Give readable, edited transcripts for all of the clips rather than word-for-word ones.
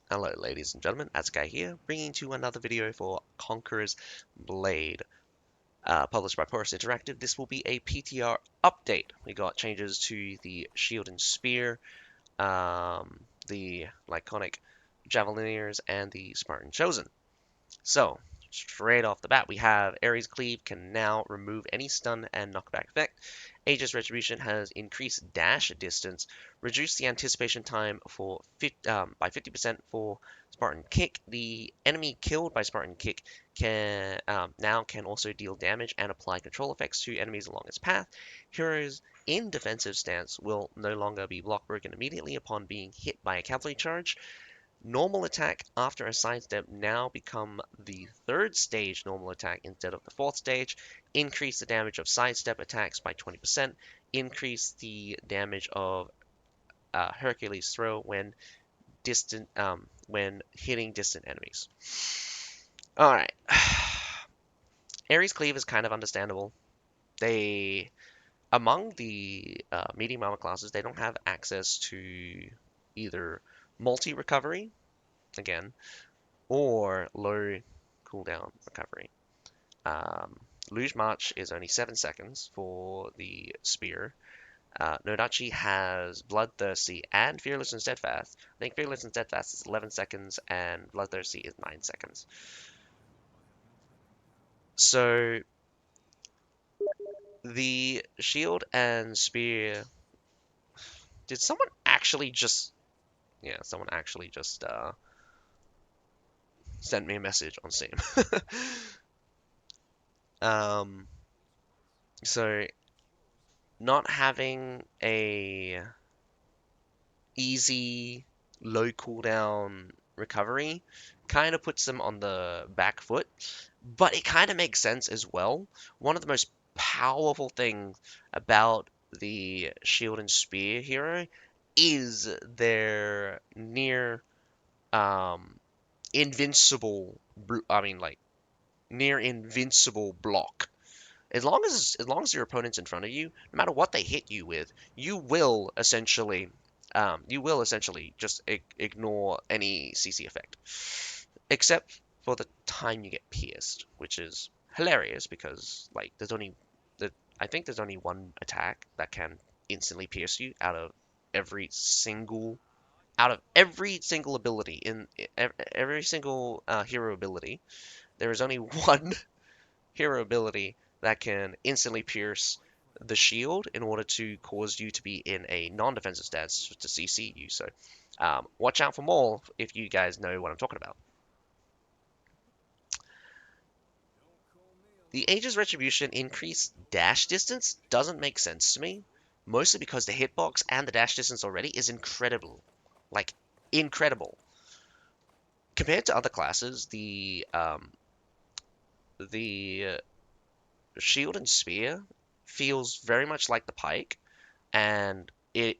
Hello ladies and gentlemen, Azukai here, bringing to another video for Conqueror's Blade, published by Porus Interactive. This will be a PTR update. We got changes to the shield and spear, the Laconic, javelineers, and the Spartan chosen. So, straight off the bat, we have Ares Cleave can now remove any stun and knockback effect. Aegis Retribution has increased dash distance, reduced the anticipation time by 50% for Spartan Kick. The enemy killed by Spartan Kick now can also deal damage and apply control effects to enemies along its path. Heroes in defensive stance will no longer be block broken immediately upon being hit by a cavalry charge. Normal attack after a sidestep now become the third stage normal attack instead of the fourth stage. Increase the damage of sidestep attacks by 20%. Increase the damage of Hercules throw when hitting distant enemies. All right, Ares Cleave is kind of understandable. They among the medium armor classes, they don't have access to either multi recovery again or low cooldown recovery. Luge March is only 7 seconds for the spear. Nodachi has Bloodthirsty and Fearless and Steadfast. I think Fearless and Steadfast is 11 seconds and Bloodthirsty is 9 seconds. So the shield and spear. Did someone actually just. Yeah, someone actually just sent me a message on Steam. um, so not having a easy, low cooldown recovery kind of puts them on the back foot, but it kind of makes sense as well. One of the most powerful things about the shield and spear hero is their near invincible, like near invincible block. As long as your opponent's in front of you, no matter what they hit you with, you will essentially just ignore any CC effect, except for the time you get pierced, which is hilarious because like I think there's only one attack that can instantly pierce you out of every single ability in every single hero ability. There is only one hero ability that can instantly pierce the shield in order to cause you to be in a non-defensive stance to CC you. So watch out for more if you guys know what I'm talking about. The Aegis Retribution increased dash distance doesn't make sense to me, mostly because the hitbox and the dash distance already is incredible. Like, incredible. Compared to other classes, the shield and spear feels very much like the pike, and it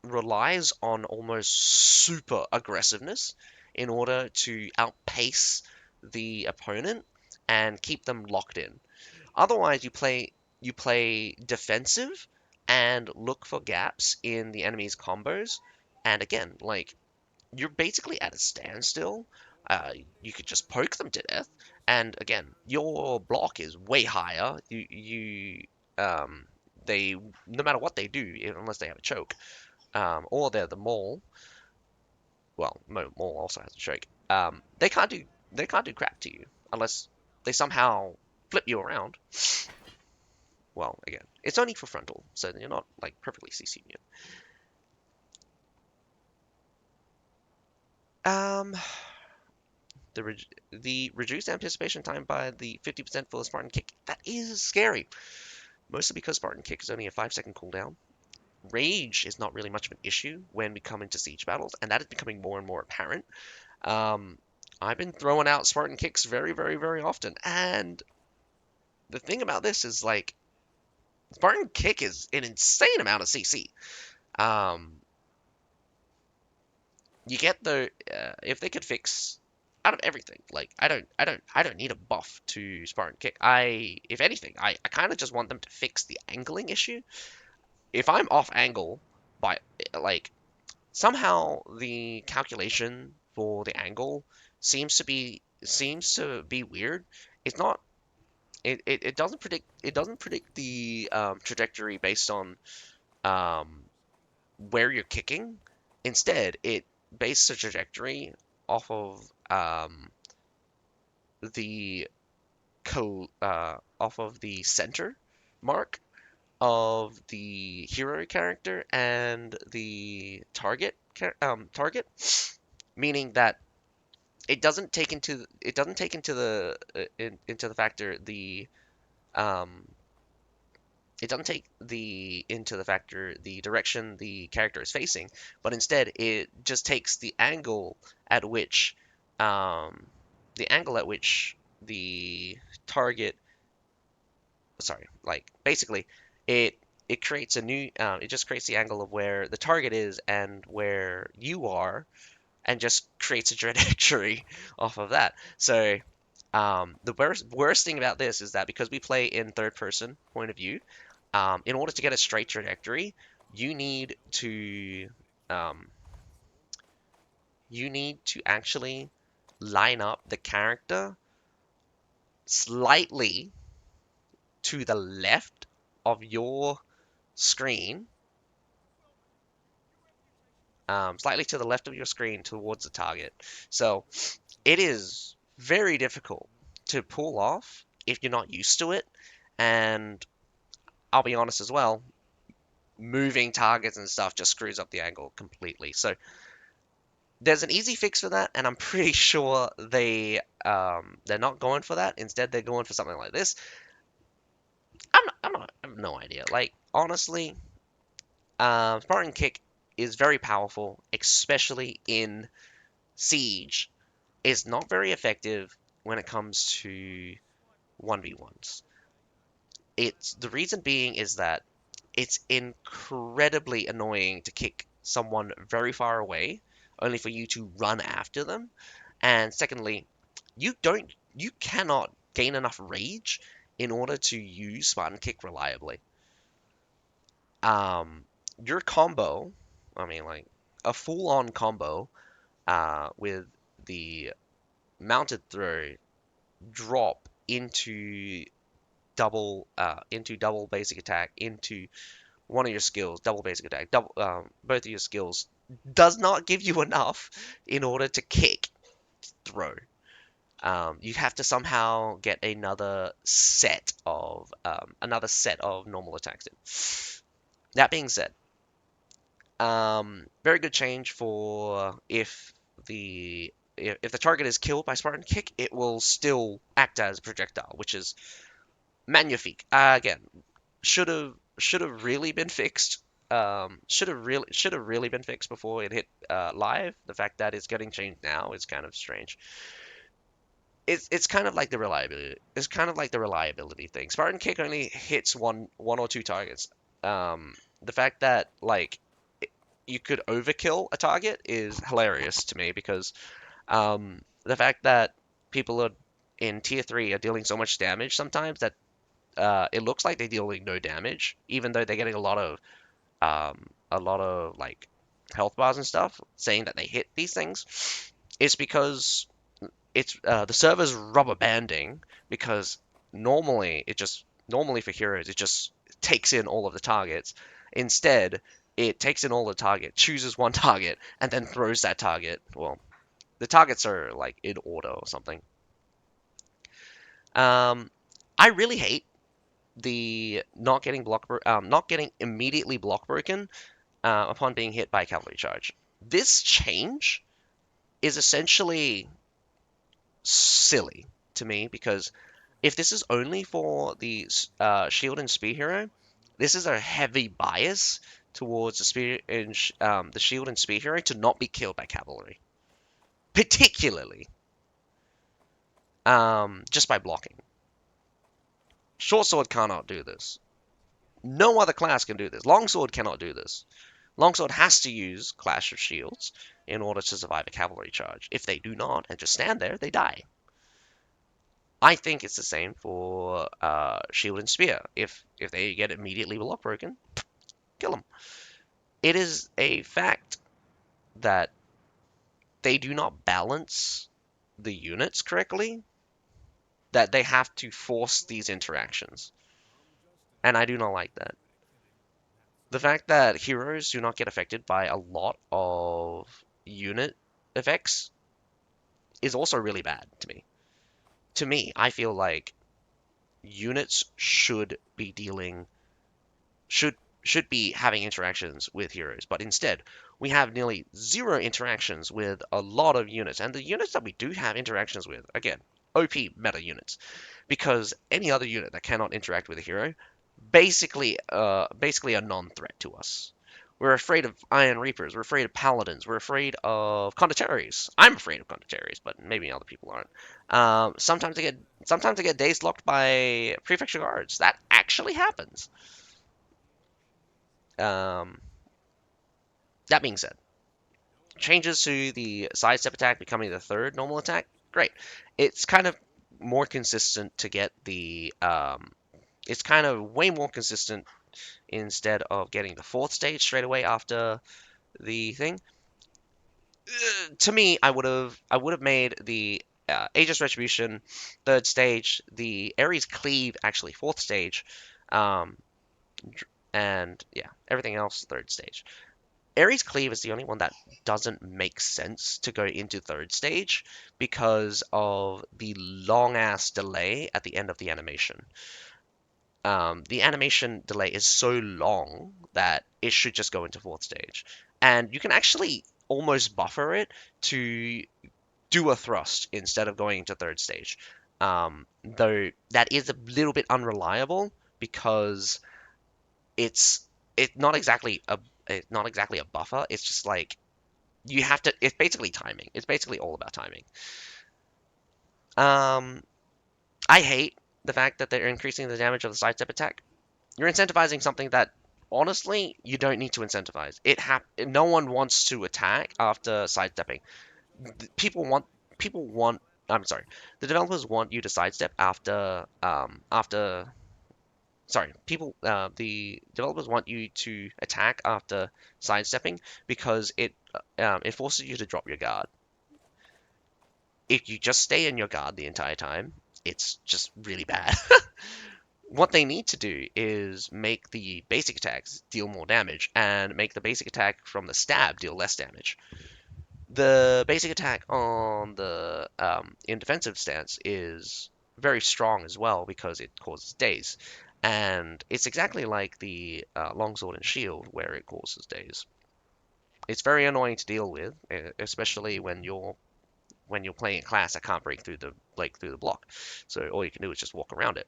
relies on almost super aggressiveness in order to outpace the opponent and keep them locked in. Otherwise, you play defensive and look for gaps in the enemy's combos. And again, like you're basically at a standstill. You could just poke them to death, and again, your block is way higher. Um, they no matter what they do, unless they have a choke, or they're the Maul. Well, Maul also has a choke. They can't do crap to you unless they somehow flip you around. Well, again, it's only for frontal, so you're not like perfectly CC it. Um, the reduced anticipation time by the 50% for the Spartan kick, that is scary. Mostly because Spartan kick is only a 5-second cooldown. Rage is not really much of an issue when we come into siege battles, and that is becoming more and more apparent. Um, I've been throwing out Spartan kicks very, very, very often, and the thing about this is like Spartan kick is an insane amount of CC. Um, you get the if they could fix out of everything, like I don't need a buff to Spartan kick. If anything, I kind of just want them to fix the angling issue. If I'm off angle by like somehow the calculation for the angle seems to be weird. It's not. It doesn't predict the trajectory based on um, where you're kicking. Instead, it bases the trajectory off of the off of the center mark of the hero character and the target, meaning that it doesn't take into into the factor the um, it doesn't take the into the factor the direction the character is facing, but instead it just takes at which um, the angle at which the target sorry, like basically it it creates a new it just creates the angle of where the target is and where you are, and just creates a trajectory off of that. So the worst thing about this is that because we play in third person point of view, in order to get a straight trajectory, you need to um, actually line up the character slightly to the left of your screen, slightly to the left of your screen towards the target. So it is very difficult to pull off if you're not used to it. And I'll be honest as well, moving targets and stuff just screws up the angle completely. So there's an easy fix for that, and I'm pretty sure they're not going for that. Instead, they're going for something like this. I have no idea. Like honestly, Spartan Kick is very powerful, especially in Siege. It's not very effective when it comes to 1v1s. It's the reason being is that it's incredibly annoying to kick someone very far away, only for you to run after them. And secondly, you cannot gain enough rage in order to use Spartan Kick reliably. Um, your combo, I mean, like a full-on combo, with the mounted throw drop into double basic attack into one of your skills, double basic attack, double both of your skills does not give you enough in order to kick throw. You have to somehow get another set of normal attacks in. That being said, very good change for if the target is killed by Spartan Kick, it will still act as a projectile, which is magnifique. Again, should have really been fixed. Should have really been fixed before it hit live. The fact that it's getting changed now is kind of strange. It's kind of like the reliability. It's kind of like the reliability thing. Spartan Kick only hits one or two targets. The fact that like you could overkill a target is hilarious to me because the fact that people are in tier 3 are dealing so much damage sometimes that it looks like they're dealing no damage, even though they're getting a lot of like health bars and stuff, saying that they hit these things. It's because it's the server's rubber banding because normally for heroes it just takes in all of the targets. Instead, it takes in all the target, chooses one target, and then throws that target. Well, the targets are like in order or something. Um, I really hate the not getting immediately block broken upon being hit by a cavalry charge. This change is essentially silly to me because if this is only for the shield and spear hero, this is a heavy bias towards the shield and spear hero to not be killed by cavalry, particularly just by blocking. Short sword cannot do this. No other class can do this. Longsword cannot do this. Longsword has to use Clash of Shields in order to survive a cavalry charge. If they do not and just stand there, they die. I think it's the same for Shield and Spear. If they get immediately block broken, kill them. It is a fact that they do not balance the units correctly, that they have to force these interactions. And I do not like that. The fact that heroes do not get affected by a lot of unit effects is also really bad to me. To me, I feel like units should should be having interactions with heroes, but instead we have nearly zero interactions with a lot of units, and the units that we do have interactions with, again, OP meta units, because any other unit that cannot interact with a hero, basically a non-threat to us. We're afraid of Iron Reapers. We're afraid of Paladins. We're afraid of Condottieri. I'm afraid of Condottieri, but maybe other people aren't. Sometimes I get days locked by Prefecture Guards. That actually happens. Um, that being said, changes to the sidestep attack becoming the third normal attack. Great. It's kind of more consistent to get the. It's kind of way more consistent instead of getting the fourth stage straight away after the thing. To me, I would have made the Aegis Retribution third stage, the Ares Cleave actually fourth stage, um, and yeah, everything else third stage. Ares Cleave is the only one that doesn't make sense to go into third stage because of the long ass delay at the end of the animation. The animation delay is so long that it should just go into fourth stage. And you can actually almost buffer it to do a thrust instead of going into third stage. Though that is a little bit unreliable because it's it's not exactly a it's not exactly a buffer. It's just like you have to. It's basically timing. It's basically all about timing. Um, I hate the fact that they're increasing the damage of the sidestep attack. You're incentivizing something that honestly you don't need to incentivize. No one wants to attack after sidestepping. People want people want I'm sorry. The developers want you to sidestep after sorry, people the developers want you to attack after sidestepping because it forces you to drop your guard. If you just stay in your guard the entire time, it's just really bad. What they need to do is make the basic attacks deal more damage and make the basic attack from the stab deal less damage. The basic attack on the in defensive stance is very strong as well because it causes daze, and it's exactly like the longsword and shield where it causes daze. It's very annoying to deal with, especially when you're playing a class that can't break through the block. So all you can do is just walk around it.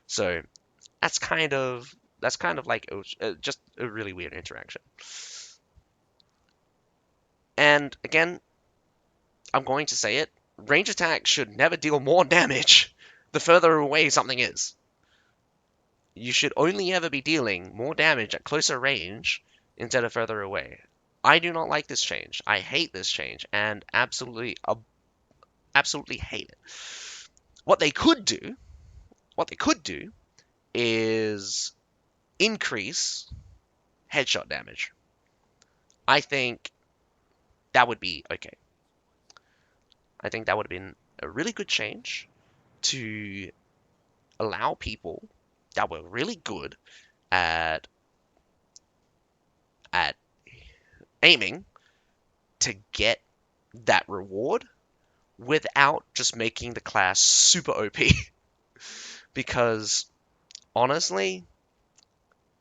So that's kind of like just a really weird interaction. And again, I'm going to say it. Range attack should never deal more damage the further away something is. You should only ever be dealing more damage at closer range instead of further away. I do not like this change. I hate this change and absolutely hate it. What they could do, what they could do is increase headshot damage. I think that would be okay. I think that would have been a really good change to allow people that were really good at at aiming to get that reward without just making the class super OP. Because honestly,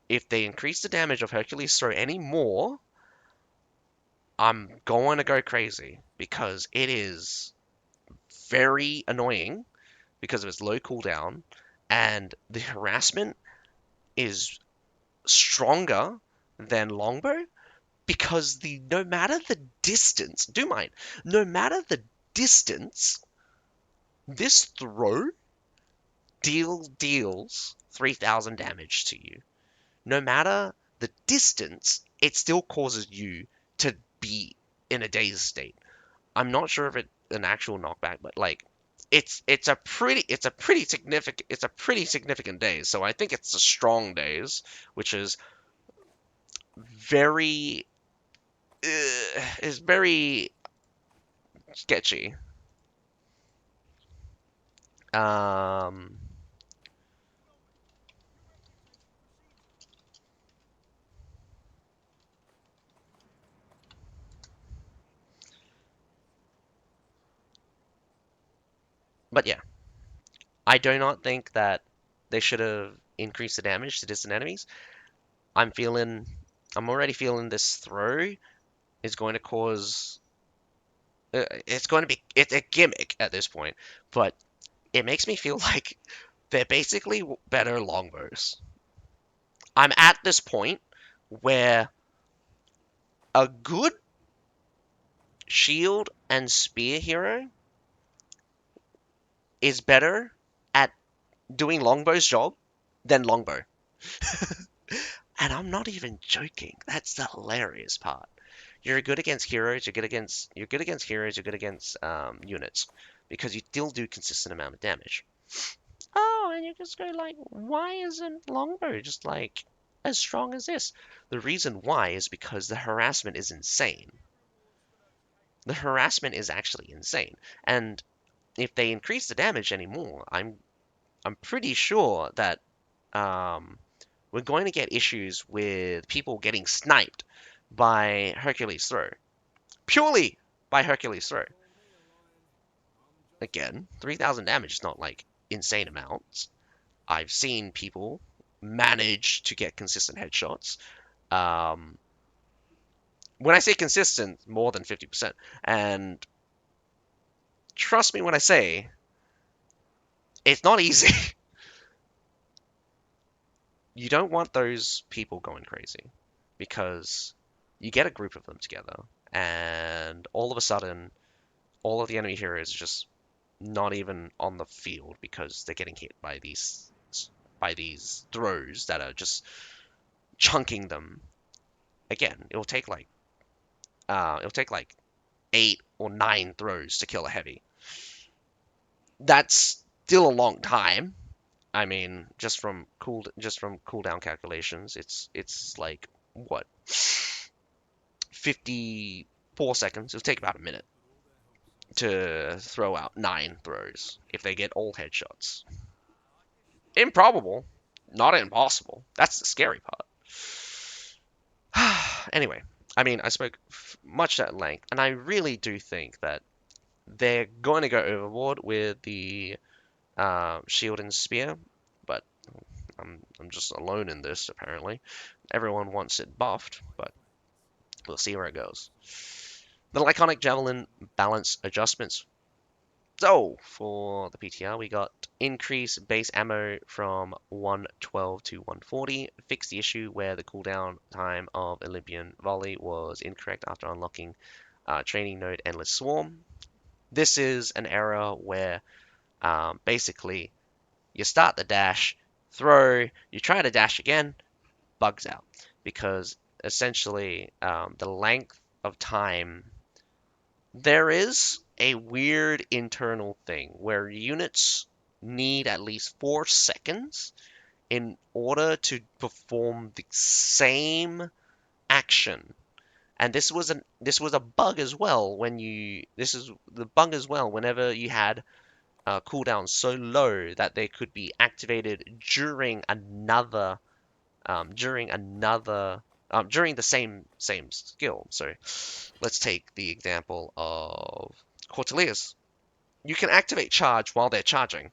if they increase the damage of Hercules Throw any more, I'm going to go crazy because it is very annoying because of its low cooldown and the harassment is stronger than Longbow because the no matter the distance, do mind, no matter the distance, this throw deals 3,000 damage to you. No matter the distance, it still causes you to be in a dazed state. I'm not sure if it's an actual knockback, but like it's a pretty significant daze. So I think it's a strong daze, which is very is very sketchy. Um, but yeah, I do not think that they should have increased the damage to distant enemies. I'm feeling, I'm already feeling this throw is going to cause. It's going to be it's a gimmick at this point, but it makes me feel like they're basically better longbows. I'm at this point where a good shield and spear hero is better at doing Longbow's job than Longbow. And I'm not even joking. That's the hilarious part. You're good against heroes, you're good against heroes, you're good against units. Because you still do consistent amount of damage. Oh, and you just go like, why isn't Longbow just like as strong as this? The reason why is because the harassment is insane. The harassment is actually insane. And if they increase the damage anymore, I'm pretty sure that um, we're going to get issues with people getting sniped by Hercules throw. Purely by Hercules throw. Again, 3,000 damage is not like insane amounts. I've seen people manage to get consistent headshots. Um, when I say consistent, more than 50%. And trust me when I say it's not easy. You don't want those people going crazy because you get a group of them together and all of a sudden all of the enemy heroes are just not even on the field because they're getting hit by these throws that are just chunking them. Again, it'll take like 8 or 9 throws to kill a heavy. That's still a long time. I mean, just from cooldown calculations, it's like what 54 seconds. It'll take about a minute to throw out 9 throws if they get all headshots. Improbable, not impossible. That's the scary part. Anyway, I mean, I spoke much at length, and I really do think that they're going to go overboard with the shield and spear, but I'm just alone in this, apparently. Everyone wants it buffed, but we'll see where it goes. The Laconic Javelin balance adjustments. So, for the PTR, we got increase base ammo from 112 to 140, fix the issue where the cooldown time of Olympian Volley was incorrect after unlocking training node Endless Swarm. This is an error where basically you start the dash, throw, you try to dash again, bugs out because essentially the length of time there is a weird internal thing where units need at least 4 seconds in order to perform the same action. And this was a bug as well when you this is the bug as well whenever you had cooldown so low that they could be activated during the same skill. So let's take the example of Cortelias. You can activate charge while they're charging.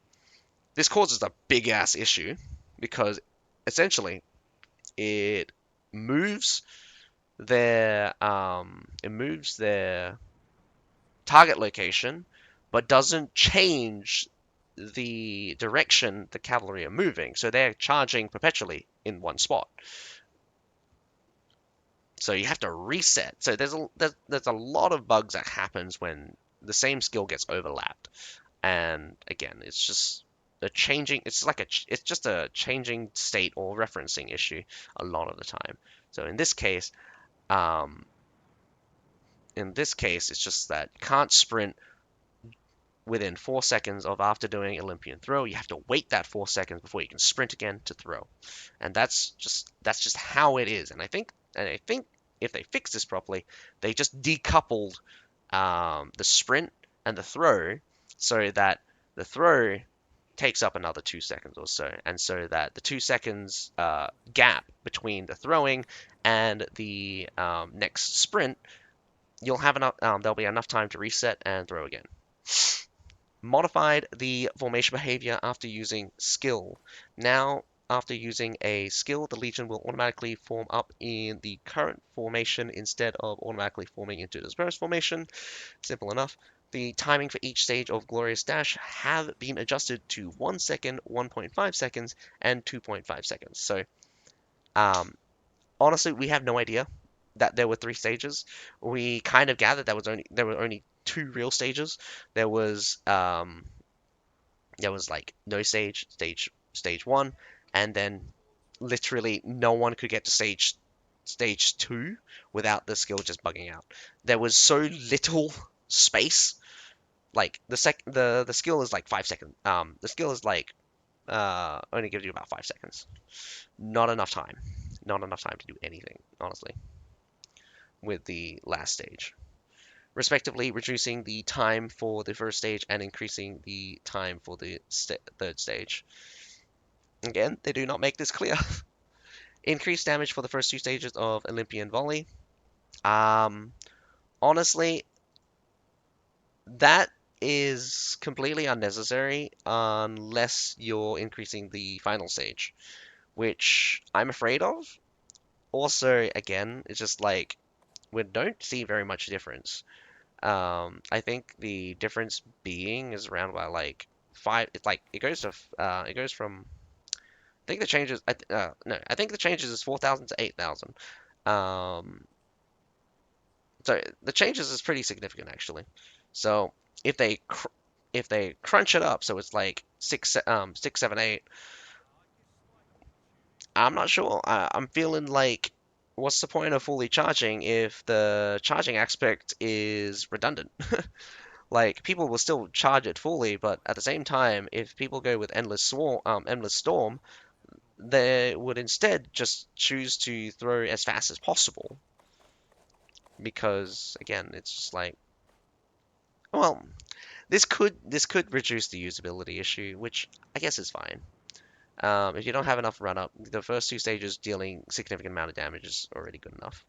This causes a big ass issue because essentially it moves it moves their target location, but doesn't change the direction the cavalry are moving. So they're charging perpetually in one spot. So you have to reset. So there's a lot of bugs that happens when the same skill gets overlapped. And again, it's just a changing. It's just a changing state or referencing issue a lot of the time. So um, in this case, it's just that you can't sprint within 4 seconds of after doing Olympian throw. You have to wait that 4 seconds before you can sprint again to throw, and that's just how it is. And I think if they fix this properly, they just decoupled the sprint and the throw, so that the throw takes up another 2 seconds or so, and so that the 2 seconds gap between the throwing and the next sprint, you'll have enough. There'll be enough time to reset and throw again. Modified the formation behavior after using skill. Now, after using a skill, the Legion will automatically form up in the current formation instead of automatically forming into dispersed formation. Simple enough. The timing for each stage of Glorious Dash have been adjusted to 1 second, 1.5 seconds, and 2.5 seconds. So, um, honestly, we have no idea that there were 3 stages. We kind of gathered there were only 2 real stages. There was like no stage 1, and then literally no one could get to stage 2 without the skill just bugging out. There was so little space. Like the skill is like 5 seconds. The skill is like only gives you about 5 seconds. Not enough time. Not enough time to do anything, honestly, with the last stage. Respectively, reducing the time for the first stage and increasing the time for the third stage. Again, they do not make this clear. Increased damage for the first 2 stages of Olympian Volley. Um, Honestly, that is completely unnecessary unless you're increasing the final stage, which I'm afraid of. Also, again, it's just like we don't see very much difference. I think the difference being is around about like five. It's like it goes from. I think the changes. No, I think the changes is 4,000 to 8,000. Um, so the changes is pretty significant actually. So if they if they crunch it up, so it's like 6, 7, 8. I'm not sure. I'm feeling like, what's the point of fully charging if the charging aspect is redundant? Like people will still charge it fully, but at the same time, if people go with endless storm, they would instead just choose to throw as fast as possible because again, it's just like, well, this could reduce the usability issue, which I guess is fine. If you don't have enough run up, the first 2 stages dealing significant amount of damage is already good enough.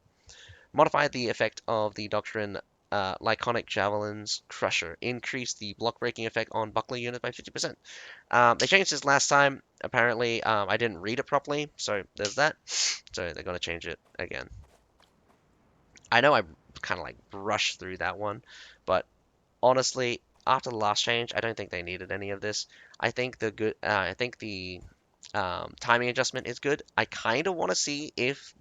Modify the effect of the Doctrine Laconic Javelins Crusher. Increase the block breaking effect on buckler units by 50%. They changed this last time. Apparently, I didn't read it properly, so there's that. So they're going to change it again. I know I kind of like brushed through that one, but honestly, after the last change, I don't think they needed any of this. I think the timing adjustment is good. I kind of want to see if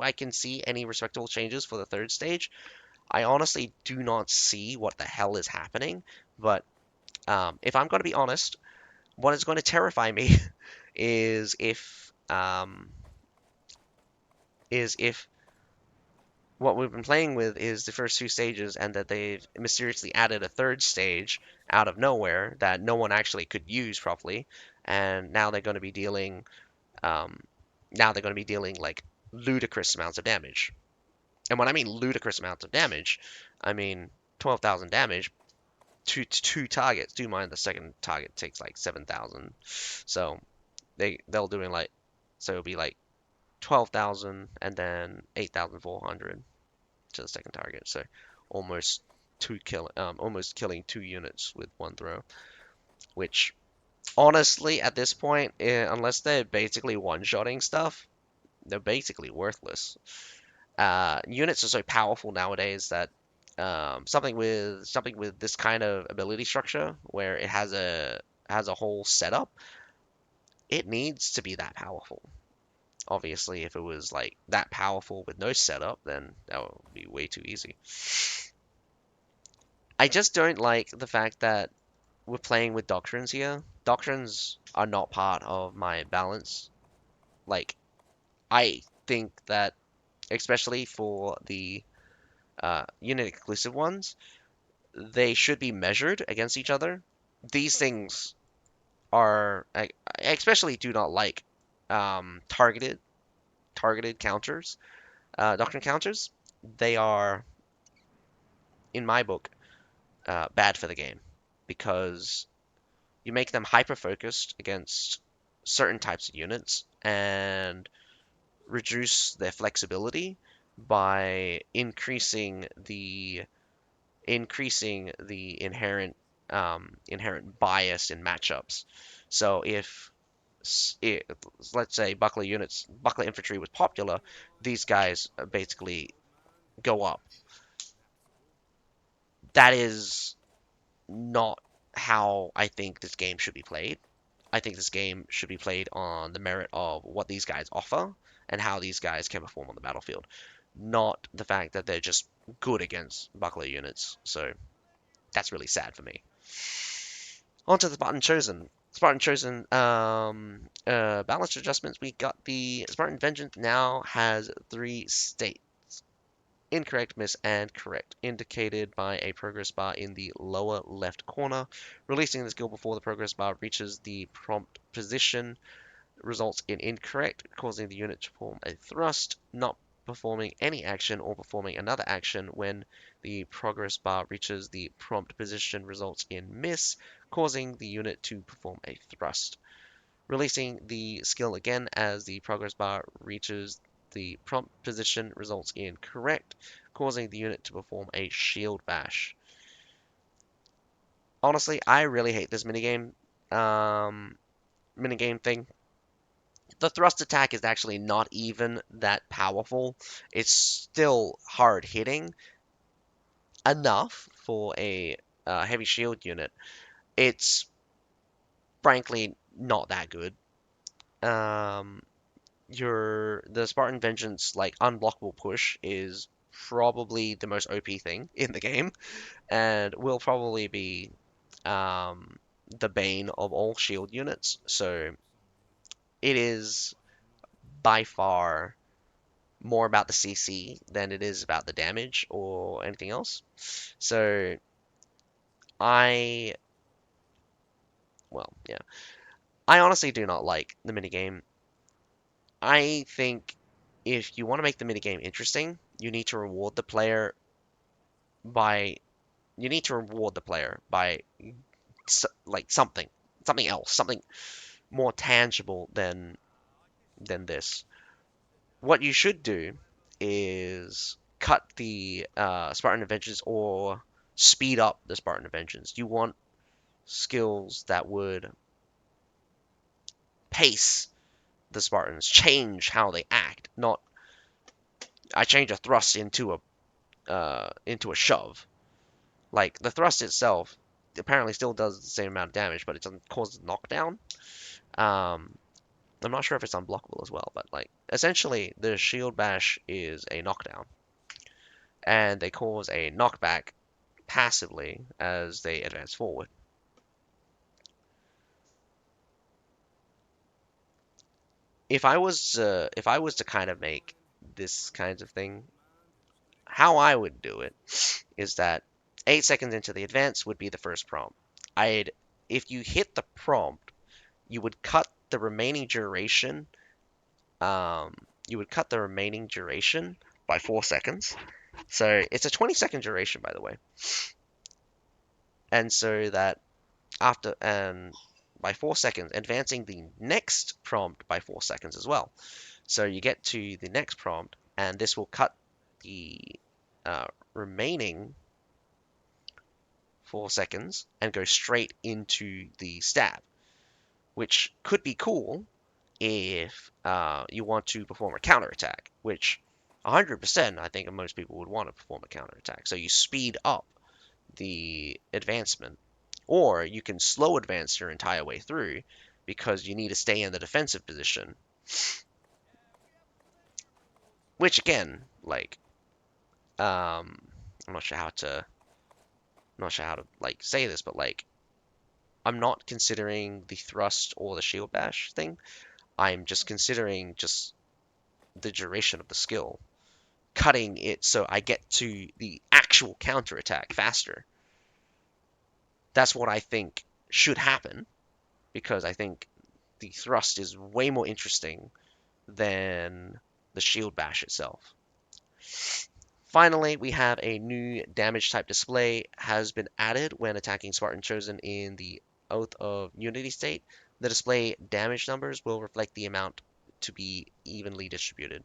I can see any respectable changes for the third stage. I honestly do not see what the hell is happening, but if I'm going to be honest, what is going to terrify me is if what we've been playing with is the first 2 stages, and that they've mysteriously added a third stage out of nowhere that no one actually could use properly, and um, now they're going to be dealing like ludicrous amounts of damage. And when I mean ludicrous amounts of damage, I mean 12,000 damage to two targets. Do mind the second target takes like 7,000, so they'll doing like, so it'll be like 12,000 and then 8,400 to the second target. So almost almost killing 2 units with one throw. Which honestly, at this point, unless they're basically one-shotting stuff, they're basically worthless. Units are so powerful nowadays that something with this kind of ability structure, where it has a whole setup, it needs to be that powerful. Obviously, if it was like that powerful with no setup, then that would be way too easy. I just don't like the fact that we're playing with doctrines here. Doctrines are not part of my balance. Like, I think that, especially for the unit exclusive ones, they should be measured against each other. These things I especially do not like targeted counters, doctrine counters. They are in my book, bad for the game because you make them hyper focused against certain types of units and reduce their flexibility by increasing the inherent bias in matchups. So if it, let's say Buckler infantry was popular, these guys basically go up. That is not how I think this game should be played. I think this game should be played on the merit of what these guys offer and how these guys can perform on the battlefield, not the fact that they're just good against Buckler units. So that's really sad for me. On to the Spartan Chosen. Spartan Chosen balance adjustments. We got the Spartan Vengeance now has 3 states: incorrect, miss, and correct, indicated by a progress bar in the lower left corner. Releasing the skill before the progress bar reaches the prompt position results in incorrect, causing the unit to perform a thrust, not performing any action or performing another action when the progress bar reaches the prompt position results in miss, causing the unit to perform a thrust. Releasing the skill again as the progress bar reaches the prompt position results in correct, causing the unit to perform a shield bash. Honestly, I really hate this um, minigame thing. The thrust attack is actually not even that powerful. It's still hard hitting enough for a heavy shield unit. It's frankly not that good. Um, the Spartan Vengeance like unblockable push is probably the most OP thing in the game, and will probably be the bane of all shield units. So it is by far more about the CC than it is about the damage or anything else. So I, well, yeah, I honestly do not like the minigame. I think if you want to make the minigame interesting, by you need to reward the player by like something else, something more tangible than this. What you should do is cut the Spartan Adventures or speed up the Spartan Adventures. You want skills that would pace the Spartans, change how they act. Not I change a thrust into a shove. Like the thrust itself apparently still does the same amount of damage, but it doesn't cause knockdown. Um, I'm not sure if it's unblockable as well, but like essentially the shield bash is a knockdown, and they cause a knockback passively as they advance forward. If I was to kind of make this kind of thing, how I would do it is that 8 seconds into the advance would be the first prompt. I'd If you hit the prompt, you would cut the remaining duration. Um, you would cut the remaining duration by 4 seconds. So it's a 20-second duration, by the way. And so that after and by 4 seconds, advancing the next prompt by 4 seconds as well. So you get to the next prompt, and this will cut the remaining 4 seconds and go straight into the stab, which could be cool if you want to perform a counterattack, which 100% I think most people would want to perform a counterattack. So you speed up the advancement, or you can slow advance your entire way through because you need to stay in the defensive position. Which again, like, I'm not sure how to, like say this, but like, I'm not considering the thrust or the shield bash thing. I'm just considering just the duration of the skill, cutting it so I get to the actual counterattack faster. That's what I think should happen because I think the thrust is way more interesting than the shield bash itself. Finally, we have a new damage type display has been added when attacking Spartan Chosen in the Oath of Unity state. The display damage numbers will reflect the amount to be evenly distributed.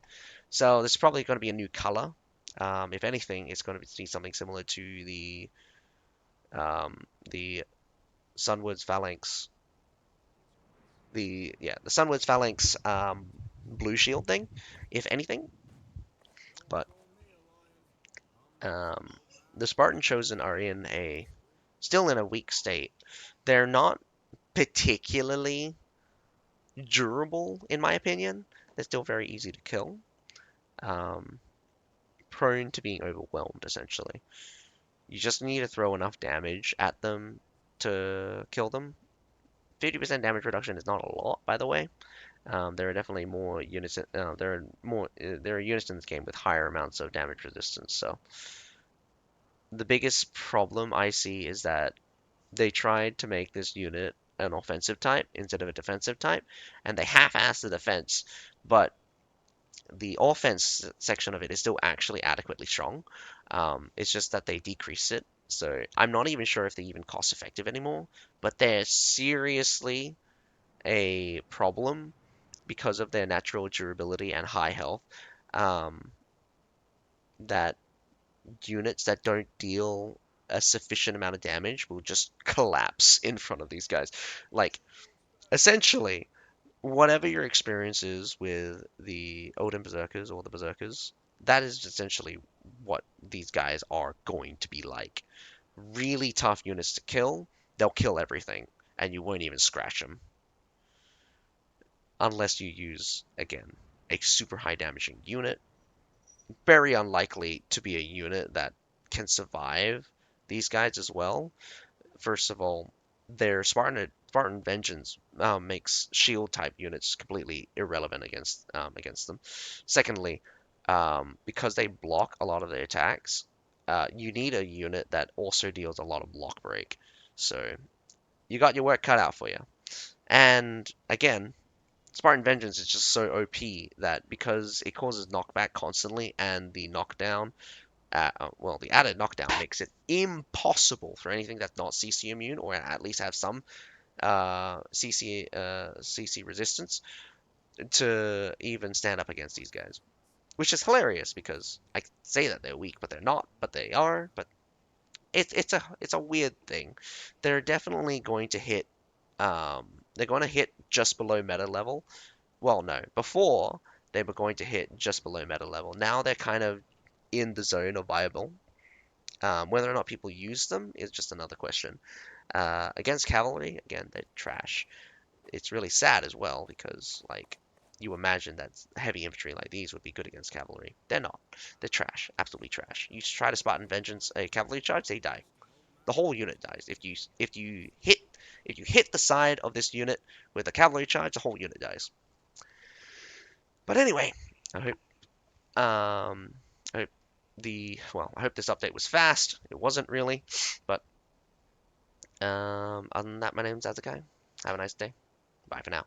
So this is probably going to be a new color. If anything, it's going to be something similar to the Sunwoods Phalanx, the Sunwoods Phalanx blue shield thing, if anything. But um, the Spartan Chosen are in a still in a weak state. They're not particularly durable, in my opinion. They're still very easy to kill. Um, Prone to being overwhelmed, essentially. You just need to throw enough damage at them to kill them. 50% damage reduction is not a lot, by the way. There are definitely more units. There are units in this game with higher amounts of damage resistance. So the biggest problem I see is that they tried to make this unit an offensive type instead of a defensive type, and they half-assed the defense, but the offense section of it is still actually adequately strong. It's just that they decreased it. So I'm not even sure if they're even cost effective anymore, but they're seriously a problem because of their natural durability and high health. Um, that units that don't deal a sufficient amount of damage will just collapse in front of these guys. Like, essentially, whatever your experience is with the Odin Berserkers or the Berserkers, that is essentially what these guys are going to be like. Really tough units to kill. They'll kill everything, and you won't even scratch them. Unless you use, again, a super high damaging unit. Very unlikely to be a unit that can survive these guys as well. First of all, their Spartan Vengeance makes shield type units completely irrelevant against them. Secondly, because they block a lot of their attacks, you need a unit that also deals a lot of block break. So you got your work cut out for you. And again, Spartan Vengeance is just so OP that because it causes knockback constantly and the knockdown the added knockdown makes it impossible for anything that's not CC immune or at least have some CC resistance to even stand up against these guys, which is hilarious because I say that they're weak, but they're not, but they are. But it's a weird thing. They're definitely going to hit. They're going to hit just below meta level. Well, no, before they were going to hit just below meta level. Now they're kind of in the zone of viable. Whether or not people use them is just another question. Against cavalry, again, they're trash. It's really sad as well because, like, you imagine that heavy infantry like these would be good against cavalry. They're not. They're trash. Absolutely trash. You try to Spartan Vengeance a cavalry charge, they die. The whole unit dies. If you hit the side of this unit with a cavalry charge, the whole unit dies. But anyway, I hope I hope I hope this update was fast. It wasn't really, but other than that, my name's Azakai. Have a nice day. Bye for now.